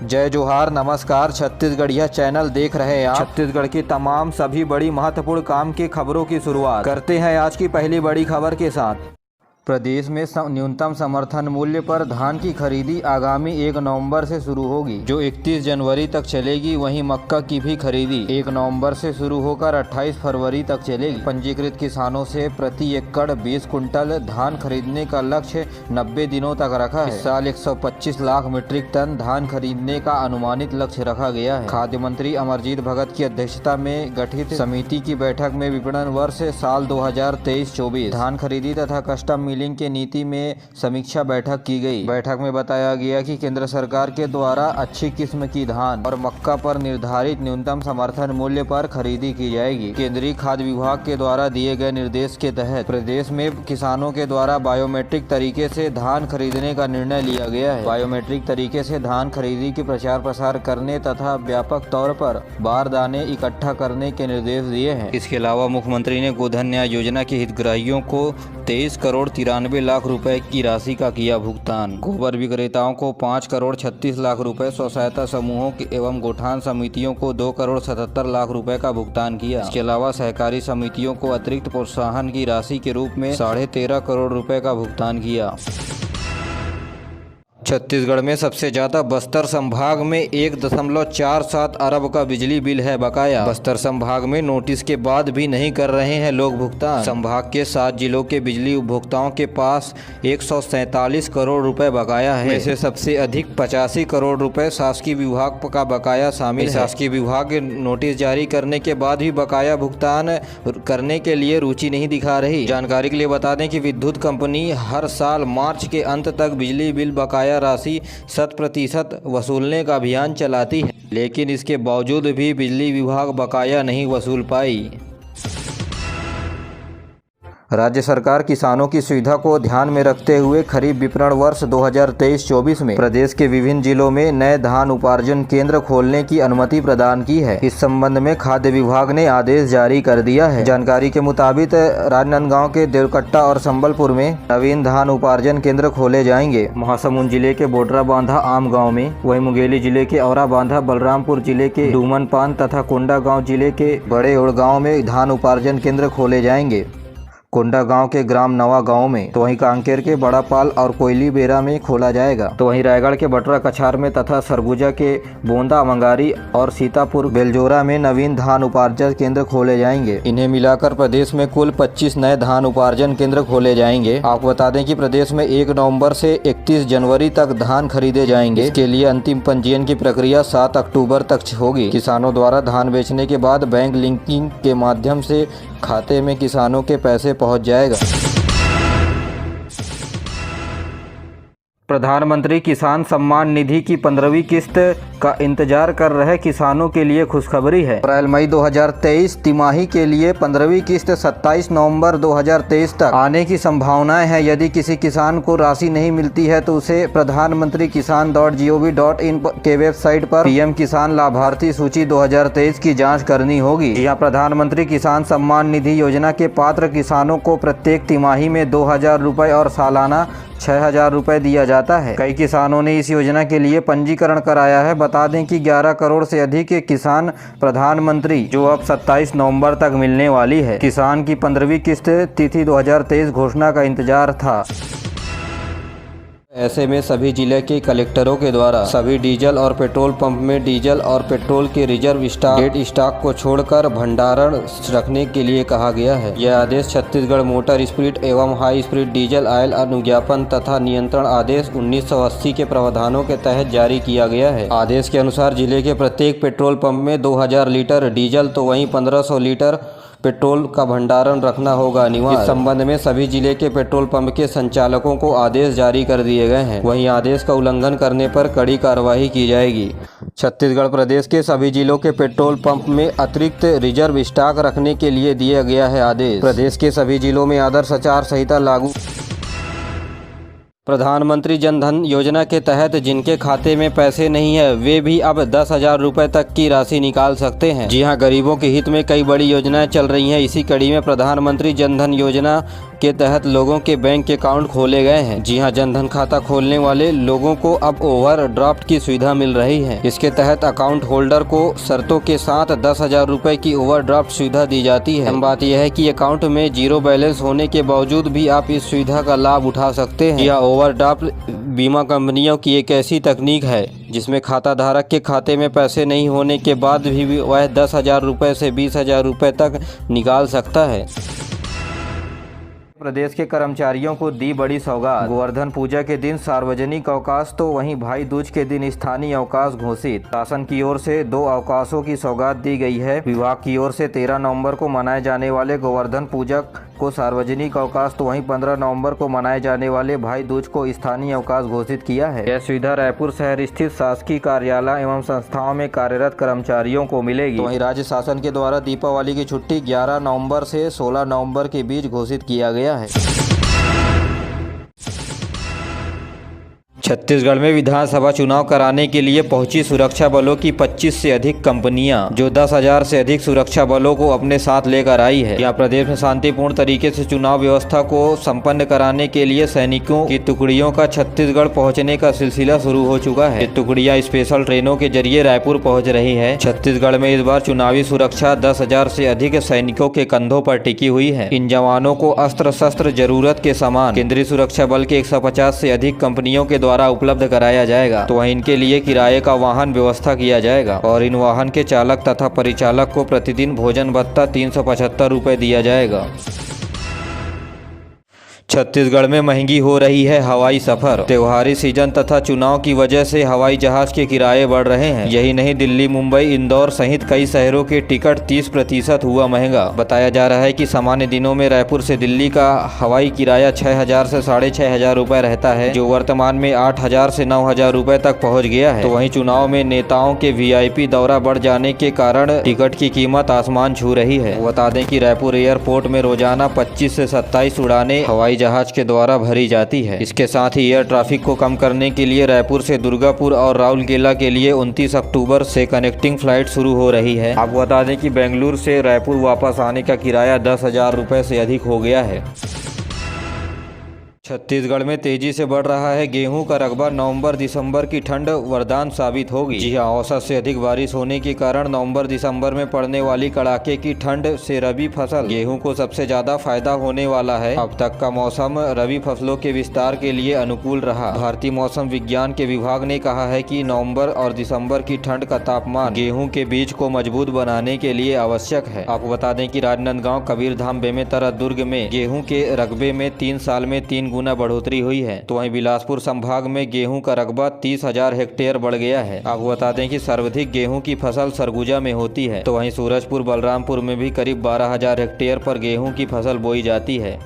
जय जोहार, नमस्कार। छत्तीसगढ़िया चैनल देख रहे हैं आप। छत्तीसगढ़ की तमाम सभी बड़ी महत्वपूर्ण काम की खबरों की शुरुआत करते हैं आज की पहली बड़ी खबर के साथ। प्रदेश में न्यूनतम समर्थन मूल्य पर धान की खरीदी आगामी 1 नवंबर से शुरू होगी, जो 31 जनवरी तक चलेगी। वहीं मक्का की भी खरीदी 1 नवंबर से शुरू होकर 28 फरवरी तक चलेगी। पंजीकृत किसानों से प्रति एकड़ 20 कुंटल धान खरीदने का लक्ष्य 90 दिनों तक रखा है। इस साल 125 लाख मीट्रिक टन धान खरीदने का अनुमानित लक्ष्य रखा गया है। खाद्य मंत्री अमरजीत भगत की अध्यक्षता में गठित समिति की बैठक में विपणन वर्ष साल 2023-24 धान खरीदी तथा कस्टम मिलिंग की नीति में समीक्षा बैठक की गई। बैठक में बताया गया कि केंद्र सरकार के द्वारा अच्छी किस्म की धान और मक्का पर निर्धारित न्यूनतम समर्थन मूल्य पर खरीदी की जाएगी। केंद्रीय खाद्य विभाग के द्वारा दिए गए निर्देश के तहत प्रदेश में किसानों के द्वारा बायोमेट्रिक तरीके से धान खरीदने का निर्णय लिया गया है। बायोमेट्रिक तरीके से धान खरीदी की प्रचार प्रसार करने तथा व्यापक तौर पर बारदाने इकट्ठा करने के निर्देश दिए हैं। इसके अलावा मुख्यमंत्री ने गोधन न्याय योजना के हितग्राहियों को 23 करोड़ 93 लाख रुपए की राशि का किया भुगतान। गोबर विक्रेताओं को 5 करोड़ 36 लाख रुपए, स्व सहायता समूहों एवं गोठान समितियों को 2 करोड़ 77 लाख रुपए का भुगतान किया। इसके अलावा सहकारी समितियों को अतिरिक्त प्रोत्साहन की राशि के रूप में 13.5 करोड़ रुपए का भुगतान किया। छत्तीसगढ़ में सबसे ज्यादा बस्तर संभाग में 1.47 अरब का बिजली बिल है बकाया। बस्तर संभाग में नोटिस के बाद भी नहीं कर रहे हैं लोग भुगतान। संभाग के 7 जिलों के बिजली उपभोक्ताओं के पास 147 करोड़ रुपए बकाया है। वैसे सबसे अधिक 85 करोड़ रुपए शासकीय विभाग का बकाया शामिल है। शासकीय विभाग नोटिस जारी करने के बाद भी बकाया भुगतान करने के लिए रुचि नहीं दिखा रही। जानकारी के लिए बता दें कि विद्युत कंपनी हर साल मार्च के अंत तक बिजली बिल बकाया राशि 100% वसूलने का अभियान चलाती है, लेकिन इसके बावजूद भी बिजली विभाग बकाया नहीं वसूल पाई। राज्य सरकार किसानों की सुविधा को ध्यान में रखते हुए खरीफ विपणन वर्ष 2023-24 में प्रदेश के विभिन्न जिलों में नए धान उपार्जन केंद्र खोलने की अनुमति प्रदान की है। इस संबंध में खाद्य विभाग ने आदेश जारी कर दिया है। जानकारी के मुताबिक राजनांदगांव के देवकट्टा और संबलपुर में नवीन धान उपार्जन केंद्र खोले जाएंगे। महासमुंद जिले के बोडरा बांधा आम गाँव में, वही मुंगेली जिले के औरा बांधा, बलरामपुर जिले के डूमनपान तथा कोंडागांव जिले के बड़े उड़गांव में धान उपार्जन केंद्र खोले जाएंगे। कोंडागांव के ग्राम नवा गांव में, तो वहीं कांकेर के बड़ापाल और कोयली बेरा में खोला जाएगा। तो वहीं रायगढ़ के बटरा कछार में तथा सरगुजा के बोंदा मंगारी और सीतापुर बेलजोरा में नवीन धान उपार्जन केंद्र खोले जाएंगे। इन्हें मिलाकर प्रदेश में कुल 25 नए धान उपार्जन केंद्र खोले जाएंगे। आपको बता दें कि प्रदेश में 1 नवंबर से 31 जनवरी तक धान खरीदे जाएंगे। इसके लिए अंतिम पंजीयन की प्रक्रिया 7 अक्टूबर तक होगी। किसानों द्वारा धान बेचने के बाद बैंक लिंकिंग के माध्यम से खाते में किसानों के पैसे पहुंच जाएगा। प्रधानमंत्री किसान सम्मान निधि की 15वीं किस्त का इंतजार कर रहे किसानों के लिए खुशखबरी है। अप्रैल मई 2023 तिमाही के लिए 15वीं किस्त 27 नवंबर 2023 तक आने की संभावनाएं हैं। यदि किसी किसान को राशि नहीं मिलती है तो उसे प्रधानमंत्री किसान.gov.in के वेबसाइट पर पीएम किसान लाभार्थी सूची 2023 की जाँच करनी होगी। यहाँ प्रधानमंत्री किसान सम्मान निधि योजना के पात्र किसानों को प्रत्येक तिमाही में 2000 रुपए और सालाना 6000 रुपए दिया जाता है। कई किसानों ने इस योजना के लिए पंजीकरण कराया है। बता दें कि 11 करोड़ से अधिक किसान प्रधानमंत्री जो अब 27 नवंबर तक मिलने वाली है। किसान की 15वीं किस्त तिथि 2023 घोषणा का इंतजार था। ऐसे में सभी जिले के कलेक्टरों के द्वारा सभी डीजल और पेट्रोल पंप में डीजल और पेट्रोल के रिजर्व स्टॉक को छोड़कर भंडारण रखने के लिए कहा गया है। यह आदेश छत्तीसगढ़ मोटर स्पीड एवं हाई स्पीड डीजल ऑयल अनुज्ञापन तथा नियंत्रण आदेश 1980 के प्रावधानों के तहत जारी किया गया है। आदेश के अनुसार जिले के प्रत्येक पेट्रोल पंप में 2000 लीटर डीजल तो वहीं 1500 लीटर पेट्रोल का भंडारण रखना होगा अनिवार्य। इस संबंध में सभी जिले के पेट्रोल पंप के संचालकों को आदेश जारी कर दिए गए हैं। वहीं आदेश का उल्लंघन करने पर कड़ी कार्रवाई की जाएगी। छत्तीसगढ़ प्रदेश के सभी जिलों के पेट्रोल पंप में अतिरिक्त रिजर्व स्टॉक रखने के लिए दिया गया है आदेश। प्रदेश के सभी जिलों में आदर्श आचार संहिता लागू। प्रधानमंत्री जन धन योजना के तहत जिनके खाते में पैसे नहीं है वे भी अब 10,000 रुपए तक की राशि निकाल सकते हैं। जी हां, गरीबों के हित में कई बड़ी योजनाएं चल रही हैं। इसी कड़ी में प्रधानमंत्री जन धन योजना के तहत लोगों के बैंक अकाउंट खोले गए हैं। जी हां, जनधन खाता खोलने वाले लोगों को अब ओवरड्राफ्ट की सुविधा मिल रही है। इसके तहत अकाउंट होल्डर को शर्तों के साथ 10,000 रुपए की ओवरड्राफ्ट सुविधा दी जाती है। बात यह है कि अकाउंट में जीरो बैलेंस होने के बावजूद भी आप इस सुविधा का लाभ उठा सकते हैं। यह ओवरड्राफ्ट बीमा कंपनियों की एक ऐसी तकनीक है जिसमें खाता धारक के खाते में पैसे नहीं होने के बाद भी वह 10,000 रुपए से 20,000 रुपए तक निकाल सकता है। प्रदेश के कर्मचारियों को दी बड़ी सौगात। गोवर्धन पूजा के दिन सार्वजनिक अवकाश तो वहीं भाई दूज के दिन स्थानीय अवकाश घोषित। शासन की ओर से 2 अवकाशों की सौगात दी गई है। विभाग की ओर से 13 नवंबर को मनाए जाने वाले गोवर्धन पूजा को सार्वजनिक अवकाश तो वहीं 15 नवंबर को मनाए जाने वाले भाई दूज को स्थानीय अवकाश घोषित किया है। यह सुविधा रायपुर शहर स्थित शासकीय कार्यालय एवं संस्थाओं में कार्यरत कर्मचारियों को मिलेगी। वहीं राज्य शासन के द्वारा दीपावली की छुट्टी 11 नवंबर से 16 नवंबर के बीच घोषित किया गया है। छत्तीसगढ़ में विधानसभा चुनाव कराने के लिए पहुंची सुरक्षा बलों की 25 से अधिक कंपनियां, जो 10,000 से अधिक सुरक्षा बलों को अपने साथ लेकर आई है। यहां प्रदेश में शांतिपूर्ण तरीके से चुनाव व्यवस्था को संपन्न कराने के लिए सैनिकों की टुकड़ियों का छत्तीसगढ़ पहुंचने का सिलसिला शुरू हो चुका है। ये टुकड़ियां स्पेशल ट्रेनों के जरिए रायपुर पहुँच रही है। छत्तीसगढ़ में इस बार चुनावी सुरक्षा 10,000 से अधिक सैनिकों के कंधों पर टिकी हुई है। इन जवानों को अस्त्र शस्त्र जरूरत के सामान केंद्रीय सुरक्षा बल के 150 से अधिक कंपनियों के द्वारा उपलब्ध कराया जाएगा। तो वहीं इनके लिए किराए का वाहन व्यवस्था किया जाएगा और इन वाहन के चालक तथा परिचालक को प्रतिदिन भोजन भत्ता 375 रुपए दिया जाएगा। छत्तीसगढ़ में महंगी हो रही है हवाई सफर। त्योहारी सीजन तथा चुनाव की वजह से हवाई जहाज के किराए बढ़ रहे हैं। यही नहीं, दिल्ली, मुंबई, इंदौर सहित कई शहरों के टिकट 30% हुआ महंगा। बताया जा रहा है कि सामान्य दिनों में रायपुर से दिल्ली का हवाई किराया 6,000 से 6,500 रुपए रहता है, जो वर्तमान में 8,000 से 9,000 रुपए तक पहुँच गया है। तो वहीं चुनाव में नेताओं के VIP दौरा बढ़ जाने के कारण टिकट की कीमत आसमान छू रही है। बता दें कि रायपुर एयरपोर्ट में रोजाना 25 से 27 उड़ानें हवाई जहाज के द्वारा भरी जाती है। इसके साथ ही एयर ट्रैफिक को कम करने के लिए रायपुर से दुर्गापुर और राउरकेला के लिए 29 अक्टूबर से कनेक्टिंग फ्लाइट शुरू हो रही है। आपको बता दें कि बेंगलुरु से रायपुर वापस आने का किराया 10,000 रुपए से अधिक हो गया है। छत्तीसगढ़ में तेजी से बढ़ रहा है गेहूं का रकबा। नवंबर-दिसंबर की ठंड वरदान साबित होगी। जी हां, औसत से अधिक बारिश होने के कारण नवंबर-दिसंबर में पड़ने वाली कड़ाके की ठंड से रबी फसल गेहूं को सबसे ज्यादा फायदा होने वाला है। अब तक का मौसम रबी फसलों के विस्तार के लिए अनुकूल रहा। भारतीय मौसम विज्ञान के विभाग ने कहा है कि नवम्बर और दिसम्बर की ठंड का तापमान गेहूँ के बीज को मजबूत बनाने के लिए आवश्यक है। आपको बता दें कि राजनांदगांव, कबीरधाम, बेमेतरा, दुर्ग में गेहूं के रकबे में 3 साल में 3 गुना बढ़ोतरी हुई है। तो वहीं बिलासपुर संभाग में गेहूं का रकबा 30,000 हेक्टेयर बढ़ गया है। आपको बता दें कि सर्वाधिक गेहूं की फसल सरगुजा में होती है। तो वहीं सूरजपुर, बलरामपुर में भी करीब 12,000 हेक्टेयर पर गेहूं की फसल बोई जाती है।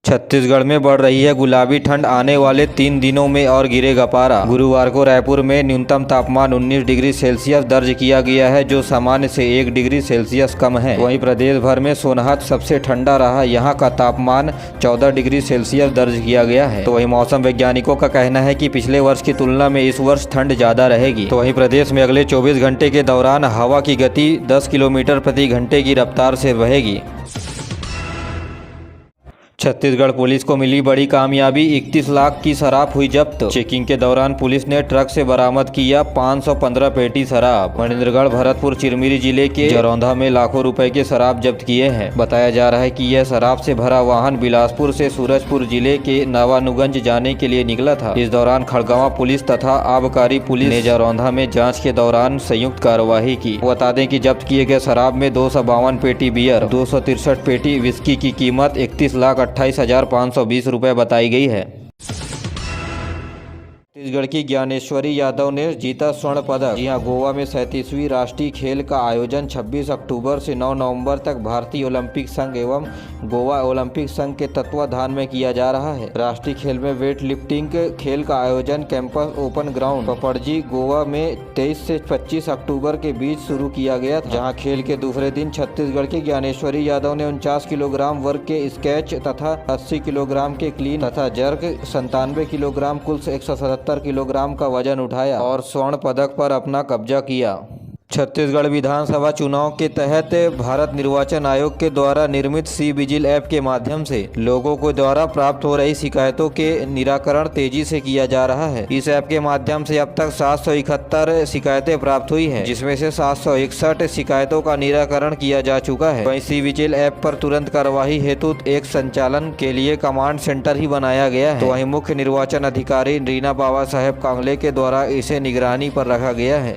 छत्तीसगढ़ में बढ़ रही है गुलाबी ठंड। आने वाले 3 दिनों में और गिरेगा पारा। गुरुवार को रायपुर में न्यूनतम तापमान 19 डिग्री सेल्सियस दर्ज किया गया है, जो सामान्य से 1 डिग्री सेल्सियस कम है। वहीं प्रदेश भर में सोनहत सबसे ठंडा रहा। यहाँ का तापमान 14 डिग्री सेल्सियस दर्ज किया गया है। तो वहीं मौसम वैज्ञानिकों का कहना है कि पिछले वर्ष की तुलना में इस वर्ष ठंड ज्यादा रहेगी। तो वहीं प्रदेश में अगले 24 घंटे के दौरान हवा की गति 10 किलोमीटर प्रति घंटे की रफ्तार से बहेगी। छत्तीसगढ़ पुलिस को मिली बड़ी कामयाबी। 31 लाख की शराब हुई जब्त। चेकिंग के दौरान पुलिस ने ट्रक से बरामद किया 515 पेटी शराब। मनेन्द्रगढ़, भरतपुर, चिरमिरी जिले के जरौंधा में लाखों रुपए के शराब जब्त किए हैं। बताया जा रहा है कि यह शराब से भरा वाहन बिलासपुर से सूरजपुर जिले के नवानुगंज जाने के लिए निकला था। इस दौरान खड़गवां पुलिस तथा आबकारी पुलिस ने जरौंधा में जाँच के दौरान संयुक्त कार्यवाही की। बता दें कि जब्त किए गए शराब में 252 पेटी बियर, 263 पेटी विस्की की कीमत 31,28,520 रुपए बताई गई है। छत्तीसगढ़ की ज्ञानेश्वरी यादव ने जीता स्वर्ण पदक। जी हां, गोवा में 37वीं राष्ट्रीय खेल का आयोजन 26 अक्टूबर से 9 नवंबर तक भारतीय ओलंपिक संघ एवं गोवा ओलंपिक संघ के तत्वाधान में किया जा रहा है। राष्ट्रीय खेल में वेट लिफ्टिंग खेल का आयोजन कैंपस ओपन ग्राउंड पपड़जी, गोवा में 23 से 25 अक्टूबर के बीच शुरू किया गया था। जहां खेल के दूसरे दिन छत्तीसगढ़ की ज्ञानेश्वरी यादव ने 49 किलोग्राम वर्ग के स्केच तथा 80 किलोग्राम के क्लीन तथा जर्क, 97 किलोग्राम कुल 177 किलोग्राम का वजन उठाया और स्वर्ण पदक पर अपना कब्जा किया। छत्तीसगढ़ विधानसभा चुनाव के तहत भारत निर्वाचन आयोग के द्वारा निर्मित सी विजिल ऐप के माध्यम से लोगों को द्वारा प्राप्त हो रही शिकायतों के निराकरण तेजी से किया जा रहा है। इस ऐप के माध्यम से अब तक 771 शिकायतें प्राप्त हुई हैं, जिसमें से 761 शिकायतों का निराकरण किया जा चुका है। वहीं सी विजिल ऐप पर तुरंत कार्यवाही हेतु एक संचालन के लिए कमांड सेंटर ही बनाया गया है। तो वहीं मुख्य निर्वाचन अधिकारी रीना बाबा साहेब कांगले के द्वारा इसे निगरानी पर रखा गया है।